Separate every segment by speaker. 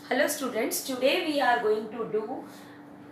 Speaker 1: Hello students, today we are going to do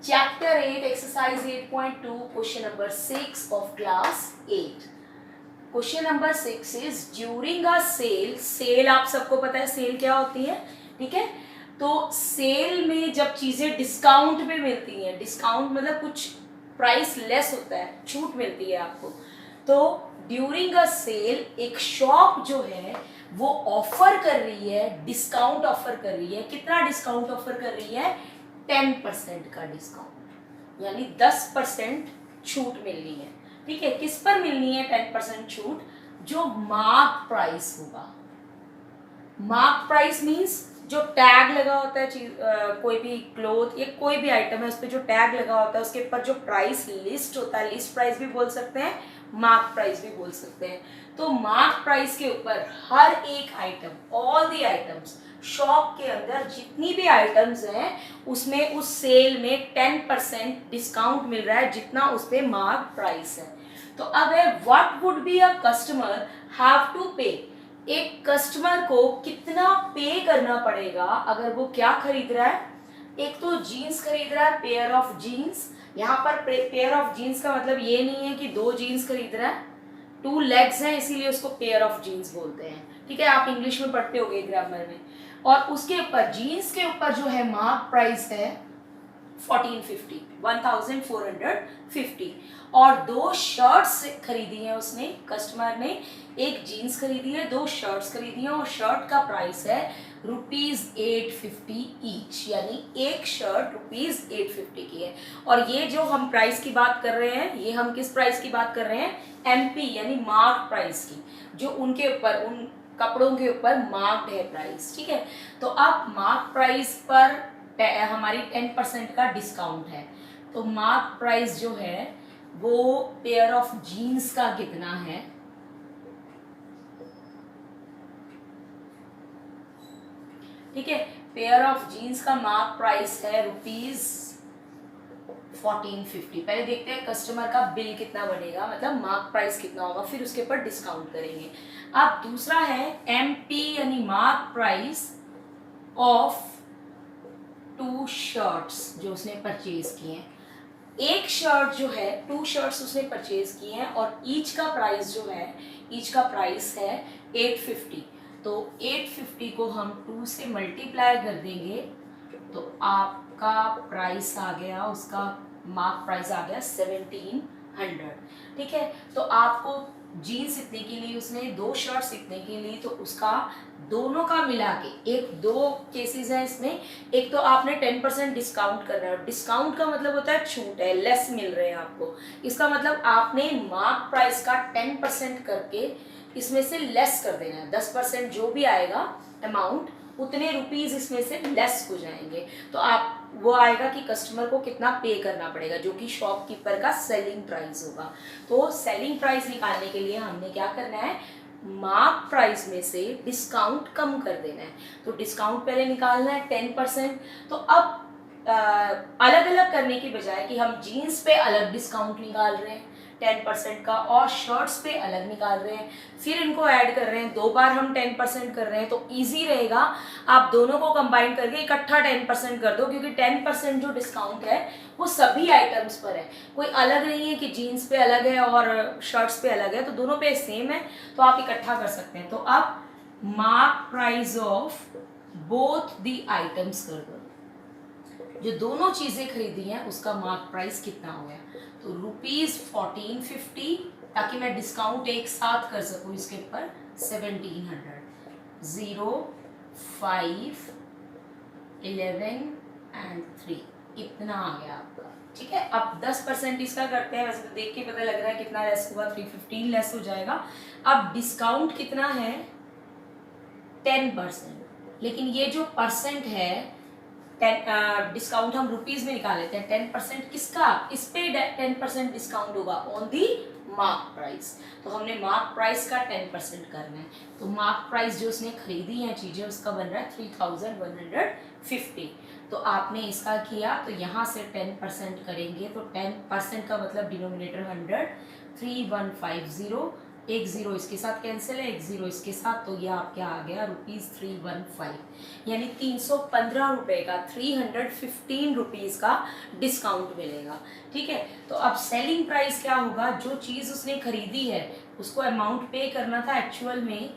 Speaker 1: chapter 8 exercise 8.2 question number 6 of class 8. Question number 6 is during a sale आप सबको पता है cell क्या होती है, ठीक है। तो सेल में जब चीजें डिस्काउंट पे मिलती हैं, डिस्काउंट मतलब कुछ प्राइस लेस होता है, छूट मिलती है आपको। तो ड्यूरिंग अ सेल एक शॉप जो है वो ऑफर कर रही है, डिस्काउंट ऑफर कर रही है। कितना डिस्काउंट ऑफर कर रही है? 10% का डिस्काउंट, यानी 10% छूट मिलनी है, ठीक है। किस पर मिलनी है 10% छूट? जो मार्क प्राइस होगा। मार्क प्राइस मीन्स जो टैग लगा होता है चीज, कोई भी क्लोथ या कोई भी आइटम है उस पर जो टैग लगा होता है उसके ऊपर जो प्राइस लिस्ट होता है, लिस्ट प्राइस भी बोल सकते हैं, मार्क प्राइस भी बोल सकते हैं। तो मार्क प्राइस के ऊपर हर एक item, all the items, shop के अंदर जितनी भी आइटम्स हैं उसमें उस सेल में 10% डिस्काउंट मिल रहा है, जितना उस पर मार्क प्राइस है। तो अब है what would be a customer have to pay. एक कस्टमर को कितना पे करना पड़ेगा अगर वो क्या खरीद रहा है? एक तो जीन्स खरीद रहा है, पेयर ऑफ जीन्स। यहाँ पर पेयर ऑफ जीन्स का मतलब ये नहीं है कि 2 जीन्स खरीद रहा है, 2 लेग्स हैं इसीलिए उसको पेयर ऑफ जीन्स बोलते हैं, ठीक है। आप इंग्लिश में पढ़ते होगे ग्रामर में। और उसके ऊपर जीन्स के ऊपर जो है मार्क प्राइस है 1450 और 2 शर्ट्स खरीदी हैं उसने, कस्टमर ने एक जीन्स खरीदी है, 2 शर्ट्स खरीदी हैं और शर्ट का प्राइस है ₹850 ईच, यानी एक शर्ट ₹850 की है। और ये जो हम प्राइस की बात कर रहे हैं, ये हम किस प्राइस की बात कर रहे हैं? एमपी यानी मार्क प्राइस की, जो उनके ऊपर, उन कपड़ों के ऊपर मार्क्ड है प्राइस, ठीक है। तो अब मार्क प्राइस पर हमारी 10% का डिस्काउंट है। तो मार्क प्राइस जो है वो पेयर ऑफ जीन्स का कितना है? ठीक है, पेयर ऑफ जीन्स का मार्क प्राइस है ₹1450। पहले देखते हैं कस्टमर का बिल कितना बनेगा, मतलब मार्क प्राइस कितना होगा, फिर उसके ऊपर डिस्काउंट करेंगे। अब दूसरा है एमपी यानी मार्क प्राइस ऑफ 2 शर्ट्स जो उसने परचेज किए हैं। एक शर्ट जो है, 2 शर्ट्स उसने परचेज किए हैं और ईच का प्राइस जो है, ईच का प्राइस है 850। तो 850 को हम 2 से मल्टीप्लाई कर देंगे तो आपका प्राइस आ गया, उसका मार्क प्राइस आ गया 1700, ठीक है। तो आपको जीन्स इतने की ली उसने, 2 शर्ट्स इतने की ली, तो उसका दोनों का मिला के, एक 2 केसेस हैं इसमें। एक तो आपने 10% डिस्काउंट कर रहे हो, डिस्काउंट का मतलब होता है छूट है, लेस मिल रहे हैं आपको। इसका मतलब आपने मार्क प्राइस का 10% करके इसमें से लेस कर देना है। 10% जो भी आएगा अमाउंट, उतने रुपीज इसमें से लेस हो जाएंगे। तो आप वो आएगा कि कस्टमर को कितना पे करना पड़ेगा, जो कि शॉपकीपर का सेलिंग प्राइस होगा। तो सेलिंग प्राइस निकालने के लिए हमने क्या करना है? मार्क प्राइस में से डिस्काउंट कम कर देना है। तो डिस्काउंट पहले निकालना है 10%। तो अब अलग अलग करने की बजाय कि हम जीन्स पे अलग डिस्काउंट निकाल रहे हैं 10% का और शर्ट्स पे अलग निकाल रहे हैं, फिर इनको ऐड कर रहे हैं, 2 बार हम 10% कर रहे हैं, तो इजी रहेगा। आप दोनों को कंबाइन करके इकट्ठा 10% कर दो, क्योंकि 10% जो डिस्काउंट है वो सभी आइटम्स पर है, कोई अलग नहीं है कि जीन्स पे अलग है और शर्ट्स पे अलग है, तो दोनों पे सेम है, तो आप इकट्ठा कर सकते हैं। तो अब mark price of both the items कर दो, जो दोनों चीजें खरीदी हैं उसका मार्क प्राइस कितना हो गया? तो ₹1450, ताकि मैं डिस्काउंट एक साथ कर सकूं इसके ऊपर, 1700, 0, 5, 11 एंड 3, इतना आ गया आपका, ठीक है। अब 10% इसका करते हैं, वैसे तो देख के पता लग रहा है कितना लेस हुआ, 315 लेस हो जाएगा। अब डिस्काउंट कितना है? 10%, लेकिन ये जो परसेंट है, डिस्काउंट हम रुपीज में निकाल लेते हैं। 10% किसका? इस पे 10% डिस्काउंट होगा ऑन दी मार्क प्राइस। तो हमने मार्क प्राइस का 10% करना है। तो मार्क प्राइस जो उसने खरीदी है चीजें, उसका बन रहा है 3150। तो आपने इसका किया तो यहाँ से 10% करेंगे, तो 10% का मतलब डिनोमिनेटर 100, 3150 एक जीरो इसके साथ कैंसिल है, एक जीरो इसके साथ, तो ये आपके आ गया ₹315, यानी 315 रुपये का 315 रुपीज़ का डिस्काउंट मिलेगा। ठीक है, तो अब सेलिंग प्राइस क्या होगा, जो चीज़ उसने खरीदी है उसको अमाउंट पे करना था एक्चुअल में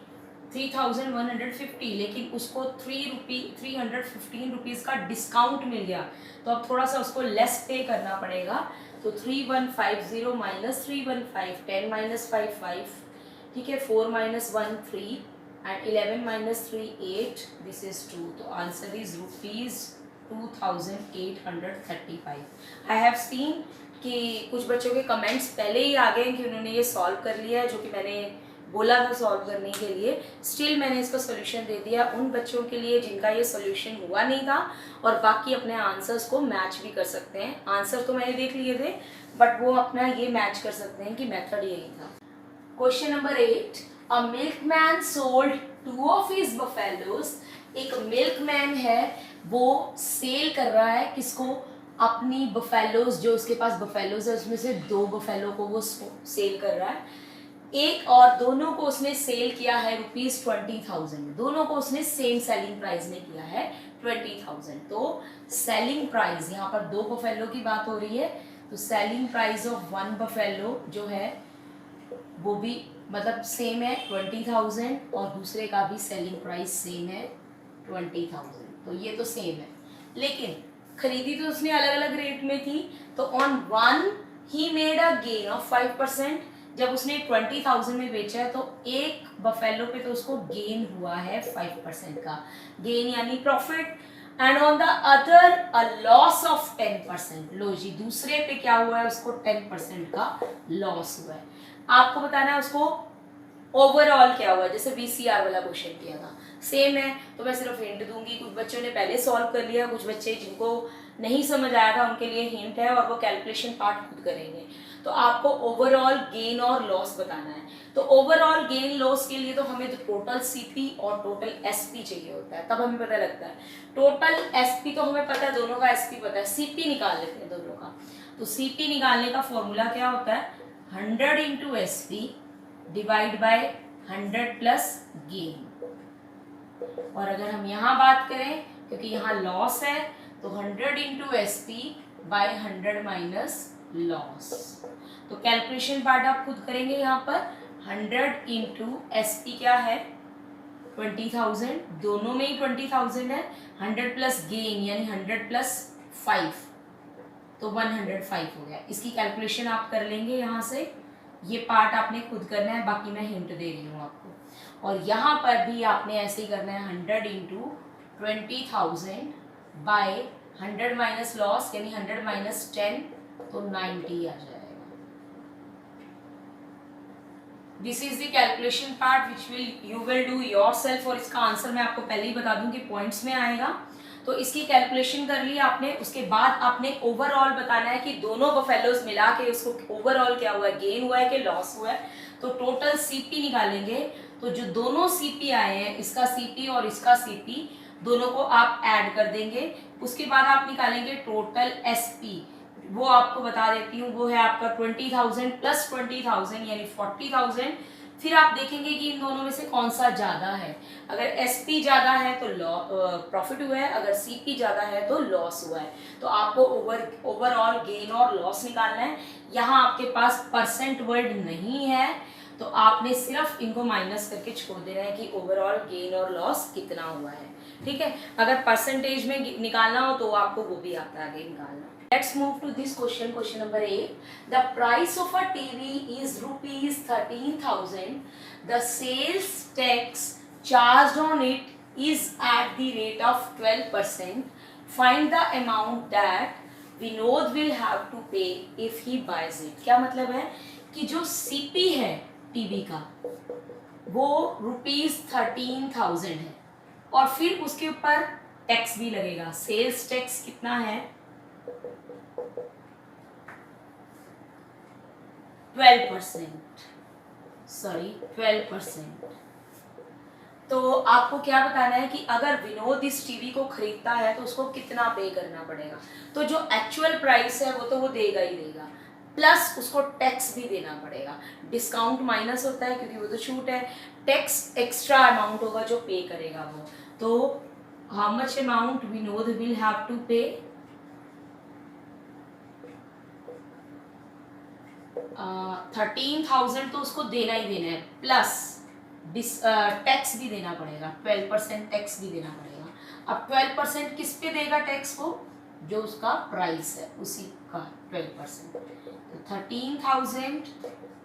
Speaker 1: 3150, लेकिन उसको 315 रुपीज़ का डिस्काउंट मिल गया, तो अब थोड़ा सा उसको लेस पे करना पड़ेगा। तो 3150 माइनस 315, 10 माइनस 5 5, ठीक है, 4 minus 1 3 and 11 minus 3 8, this is 2, तो answer is ₹2835। I have seen कि कुछ बच्चों के कमेंट्स पहले ही आ गए कि उन्होंने ये सॉल्व कर लिया है, जो कि मैंने बोला था सॉल्व करने के लिए। स्टिल मैंने इसका सोल्यूशन दे दिया उन बच्चों के लिए जिनका ये सोल्यूशन हुआ नहीं था, और बाकी अपने आंसर्स को मैच भी कर सकते हैं। आंसर तो मैंने देख लिए थे, बट वो अपना ये मैच कर सकते हैं कि मेथड यही था। Question number 8, a milkman sold 2 of his buffaloes. एक मिल्कमैन है, वो सेल कर रहा है किसको, अपनी बफेलोज, जो उसके पास बफेलोज है उसमें से 2 बफेलो को वो सेल कर रहा है। एक और दोनों को उसने सेल किया है ₹20,000, दोनों को उसने सेम सेलिंग प्राइस में किया है 20,000। तो सेलिंग प्राइस, यहाँ पर 2 बफेलो की बात हो रही है, तो सेलिंग प्राइस ऑफ 1 बफेलो जो है वो भी मतलब सेम है 20,000, और दूसरे का भी सेलिंग प्राइस सेम है 20,000, तो ये तो सेम है। लेकिन खरीदी तो उसने अलग अलग रेट में थी, तो on one he made a gain of 5%। जब उसने 20,000 में बेचा है तो एक बफेलो पे तो उसको गेन हुआ है 5% का गेन, यानी profit, and on the other a loss of 10%। लो जी, दूसरे पे क्या हुआ है, उसको 10% का लॉस हुआ है। आपको बताना है उसको ओवरऑल क्या हुआ, जैसे VCR वाला क्वेश्चन किया था, सेम है। तो मैं सिर्फ हिंट दूंगी, कुछ बच्चों ने पहले सॉल्व कर लिया, कुछ बच्चे जिनको नहीं समझ आया था उनके लिए हिंट है, और वो कैलकुलेशन पार्ट खुद करेंगे। तो आपको ओवरऑल गेन और लॉस बताना है। तो ओवरऑल गेन लॉस के लिए तो हमें तो टोटल CP और टोटल SP चाहिए होता है, तब हमें पता लगता है। टोटल SP तो हमें पता है, दोनों का SP पता है, CP निकाल लेते हैं दोनों का। तो CP निकालने का फॉर्मूला क्या होता है, 100 into SP divide by 100 plus gain. और अगर हम यहाँ बात करें, क्योंकि यहाँ लॉस है, तो 100 into SP by 100 minus loss. तो कैलकुलेशन पार्ट आप खुद करेंगे। यहाँ पर 100 इंटू SP क्या है 20,000, दोनों में ही 20,000 है, 100 प्लस गेन यानी 100 प्लस 5, तो 105 हो गया। इसकी कैलकुलेशन आप कर लेंगे यहाँ से, ये पार्ट आपने खुद करना है, बाकी मैं हिंट दे रही हूँ आपको। और यहाँ पर भी आपने ऐसे ही करना है, 100 इंटू 20,000 बाय 100 माइनस लॉस यानी 100 माइनस 10, तो 90 आ जाएगा। This is the calculation part which you will do yourself, और इसका आंसर मैं आपको पहले ही बता दूं कि पॉइंट्स में आएगा। तो इसकी कैलकुलेशन कर ली आपने, उसके बाद आपने ओवरऑल बताना है कि दोनों बफेलोज मिला के उसको ओवरऑल क्या हुआ है, गेन हुआ है कि लॉस हुआ है। तो टोटल CP निकालेंगे, तो जो दोनों CP आए हैं, इसका CP और इसका CP, दोनों को आप ऐड कर देंगे। उसके बाद आप निकालेंगे टोटल SP, वो आपको बता देती हूँ, वो है आपका 20,000 प्लस 20,000 यानी 40,000। फिर आप देखेंगे कि इन दोनों में से कौन सा ज्यादा है। अगर SP ज्यादा है तो प्रॉफिट हुआ है, अगर CP ज्यादा है तो लॉस हुआ है। तो आपको ओवरऑल गेन और लॉस निकालना है। यहाँ आपके पास परसेंट वर्ड नहीं है, तो आपने सिर्फ इनको माइनस करके छोड़ देना है कि ओवरऑल गेन और लॉस कितना हुआ है। ठीक है, अगर परसेंटेज में निकालना हो तो आपको वो भी आता है आगे निकालना। Let's move to this question, question number 8. The price of a TV is ₹13,000. The sales tax charged on it is at the rate of 12%. Find the amount that Vinod will have to pay if he buys it. क्या मतलब है कि जो CP है TV का वो ₹13,000 है, और फिर उसके ऊपर टैक्स भी लगेगा। सेल्स टैक्स कितना है 12%, सॉरी 12%। तो आपको क्या बताना है कि अगर विनोद इस टीवी को खरीदता है तो उसको कितना पे करना पड़ेगा। तो जो एक्चुअल प्राइस है वो तो वो देगा ही देगा, प्लस उसको टैक्स भी देना पड़ेगा। डिस्काउंट माइनस होता है क्योंकि वो तो छूट है, टैक्स एक्स्ट्रा अमाउंट होगा जो पे करेगा वो। तो how much amount Vinod will have to pay? 13,000 तो उसको देना ही देना है, प्लस टैक्स भी देना पड़ेगा, 12% टैक्स भी देना पड़ेगा। अब 12% किस पे देगा टैक्स? वो जो उसका प्राइस है उसी का 12%। तो 13,000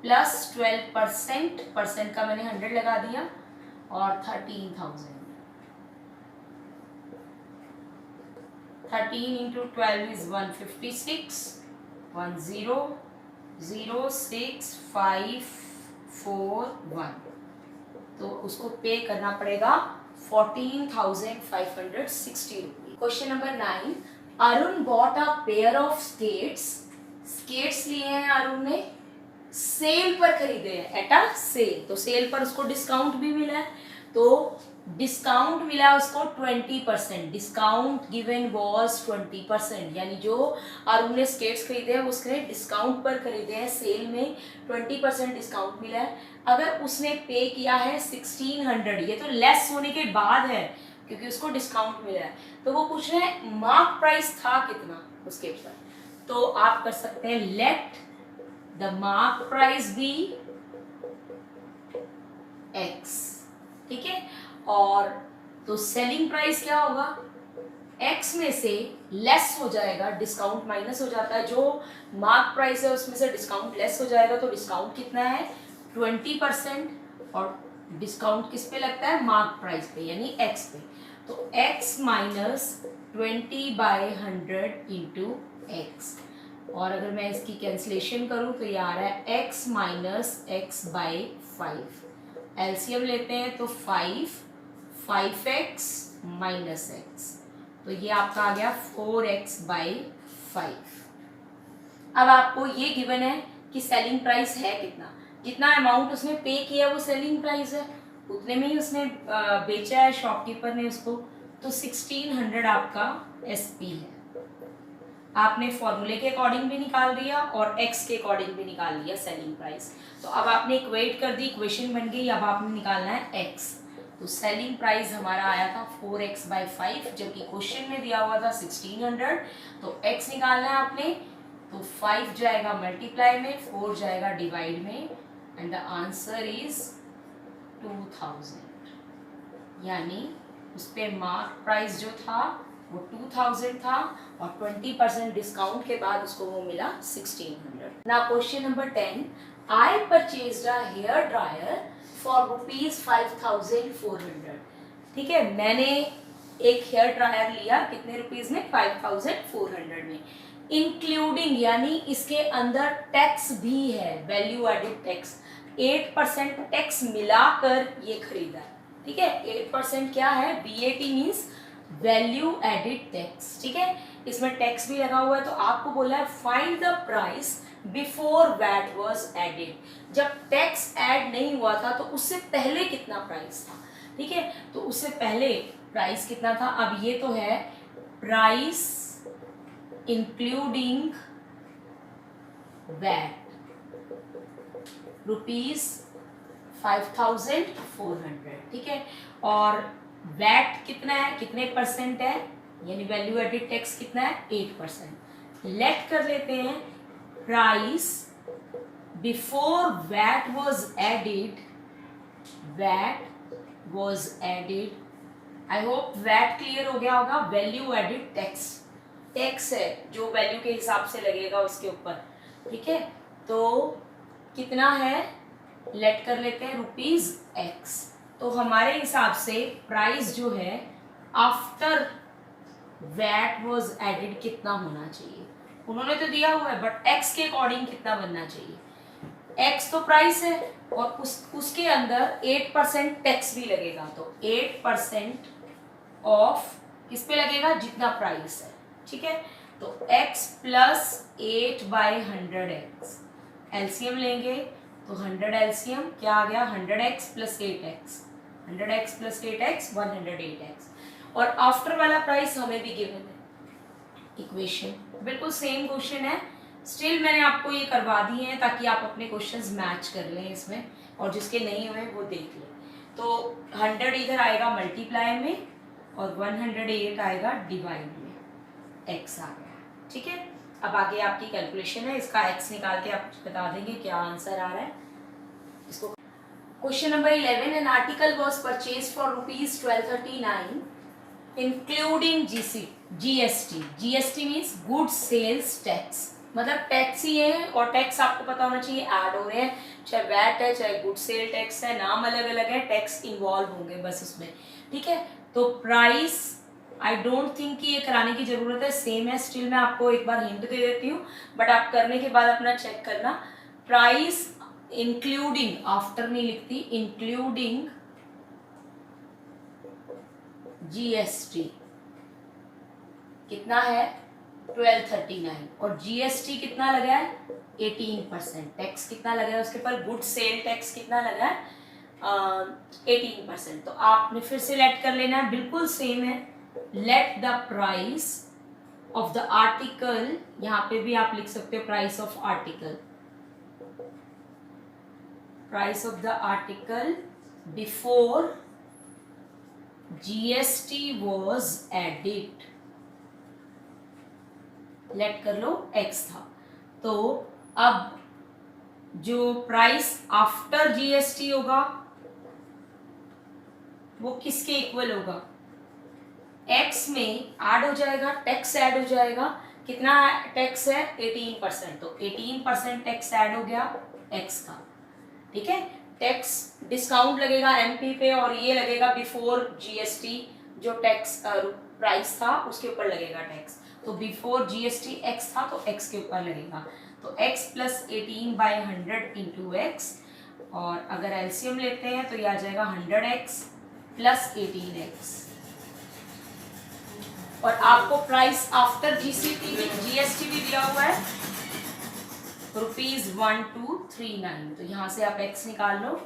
Speaker 1: प्लस 12%, परसेंट का मैंने 100 लगा दिया, और 13,000, 13 इंटू 12 इज 156, 100,06541। तो उसको पे करना पड़ेगा 14,560 rupees. Question number 9, Arun bought a pair of skates. Skates लिए हैं अरुण ने, सेल पर खरीदे हैं, एट अ सेल। तो सेल पर उसको डिस्काउंट भी मिला है, तो डिस्काउंट मिला उसको 20%। डिस्काउंट गिवन वॉज 20%, यानी जो अरुण ने स्केट्स खरीदे हैं उसने डिस्काउंट पर खरीदे हैं, सेल में 20% डिस्काउंट मिला है। अगर उसने पे किया है 1600, ये तो लेस होने के बाद है क्योंकि उसको डिस्काउंट मिला है, तो वो पूछ रहे हैं मार्क प्राइस था कितना उसके साथ। तो आप कर सकते हैं let the mark price be x, ठीक है। और तो सेलिंग प्राइस क्या होगा? x में से लेस हो जाएगा, डिस्काउंट माइनस हो जाता है, जो मार्क प्राइस है उसमें से डिस्काउंट लेस हो जाएगा। तो डिस्काउंट कितना है? 20%, और डिस्काउंट किस पे लगता है? मार्क प्राइस पे, यानी x पे। तो x माइनस 20/100 इंटू एक्स, और अगर मैं इसकी कैंसिलेशन करूं तो ये आ रहा है x माइनस x/5। एलसीएम लेते हैं तो 5x माइनस x, तो ये आपका आ गया 4x/5। अब आपको ये गिवन है कि सेलिंग प्राइस है कितना, जितना अमाउंट उसने पे किया वो सेलिंग प्राइस है, उतने में ही उसने बेचा है शॉपकीपर ने उसको, तो 1600 आपका एसपी है। आपने फॉर्मूले के अकॉर्डिंग भी निकाल दिया और एक्स के अकॉर्डिंग भी निकाल लिया सेलिंग प्राइस। तो अब आपने इक्वेट कर दी, इक्वेशन बन गई, अब आपने निकालना है एक्स। तो सेलिंग प्राइस हमारा आया था 4x/5, जबकि क्वेश्चन में दिया हुआ था 1600। तो एक्स निकालना है आपने, तो 5 जाएगा मल्टीप्लाई में, 4 जाएगा डिवाइड में, एंड द आंसर इज 2000। यानी उस पर मार्क प्राइस जो था वो 2000 था, और 20% डिस्काउंट के बाद उसको वो मिला 1600। Now question number 10, I purchased a hair dryer for ₹5,400। ठीक है, मैंने एक हेयर ड्रायर लिया, कितने रुपीज में? 5,400 में, इंक्लूडिंग यानी इसके अंदर टैक्स भी है, वैल्यू एडेड टैक्स, 8% टैक्स मिलाकर ये खरीदा है। ठीक है, 8% क्या है? VAT means value added tax. ठीक है, इसमें टैक्स भी लगा हुआ है। तो आपको बोला है find the price before VAT was added. जब टैक्स ऐड नहीं हुआ था तो उससे पहले कितना प्राइस था। ठीक है, तो उससे पहले प्राइस कितना था? अब ये तो है प्राइस इंक्लूडिंग वैट ₹5,400। ठीक है, और वैट कितना है, कितने परसेंट है, यानी वैल्यू एडेड टैक्स कितना है? 8%। लेट कर लेते हैं price before VAT was added, VAT was added, I hope VAT clear हो गया होगा। वैल्यू एडेड टैक्स, टैक्स है जो वैल्यू के हिसाब से लगेगा उसके ऊपर। ठीक है, तो कितना है? लेट कर लेते हैं ₹X। तो हमारे हिसाब से प्राइस जो है आफ्टर वैट वाज एडेड कितना होना चाहिए? उन्होंने तो दिया हुआ है, बट एक्स के अकॉर्डिंग कितना बनना चाहिए? एक्स तो प्राइस है, और उसके अंदर 8% टैक्स भी लगेगा, तो 8% ऑफ किस पे लगेगा? जितना प्राइस है। ठीक है, तो x प्लस 8/100x, एलसीएम लेंगे तो 100 एलसीएम क्या आ गया? 100x plus 8x, 100x plus 8x 108x। और आफ्टर वाला प्राइस हमें भी गिवन है, इक्वेशन बिल्कुल सेम क्वेश्चन है, स्टिल मैंने आपको ये करवा दिए हैं ताकि आप अपने क्वेश्चंस मैच कर लें इसमें, और जिसके नहीं हुए वो देख लें। तो 100 इधर आएगा मल्टीप्लाई में और 108 आएगा डिवाइड में, x आ गया। ठीक है, अब आगे आपकी कैलकुलेशन है, इसका x निकाल के आप बता देंगे क्या आंसर आ रहा है इसको। Question number 11, an article was purchase for ₹1239 including GST. GST means goods sales tax, मतलब टैक्स ही है, और टैक्स आपको पता होना चाहिए ऐड हो रहे हैं, चाहे वैट है चाहे गुड सेल टैक्स है, नाम अलग अलग है, टैक्स इन्वॉल्व होंगे बस उसमें। ठीक है, तो प्राइस आई डोंट थिंक कि ये कराने की जरूरत है, सेम है। स्टिल मैं आपको एक बार हिंट दे देती हूँ, बट आप करने के बाद अपना चेक करना। प्राइस इंक्लूडिंग, आफ्टर नहीं लिखती, इंक्लूडिंग जीएसटी कितना है 1239, और जीएसटी कितना लगा है 18%, टैक्स कितना लगा है उसके ऊपर, गुड सेल टैक्स कितना लगा है 18%। तो आपने फिर से लेट कर लेना है, बिल्कुल सेम है। Let the price of the article, यहाँ पे भी आप लिख सकते हो price of article, price of the article before GST was added, let कर लो x था। तो अब जो प्राइस आफ्टर जीएसटी होगा वो किसके इक्वल होगा, x में ऐड हो जाएगा, टैक्स ऐड हो जाएगा, कितना टैक्स है 18%, तो 18% टैक्स ऐड हो गया x का। ठीक है, टैक्स डिस्काउंट लगेगा एमपी पे, और ये लगेगा बिफोर जीएसटी, जो टैक्स प्राइस था उसके ऊपर लगेगा टैक्स। तो बिफोर जीएसटी x था तो x के ऊपर लगेगा, तो x प्लस 18/100 इंटू एक्स, और अगर एलसीएम लेते हैं तो ये आ जाएगा 100x प्लस 18x, और आपको प्राइस आफ्टर जीएसटी भी दिया हुआ है ₹1239, तो यहाँ से आप x निकाल लो,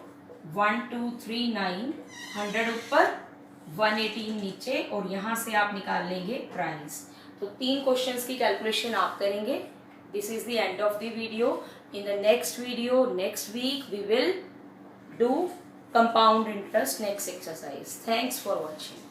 Speaker 1: 1239, 100 ऊपर 118 नीचे, और यहाँ से आप निकाल लेंगे प्राइस। तो 3 क्वेश्चंस की कैलकुलेशन आप करेंगे। This is the end of the video. In the next video next week we will do compound interest next exercise. Thanks for watching.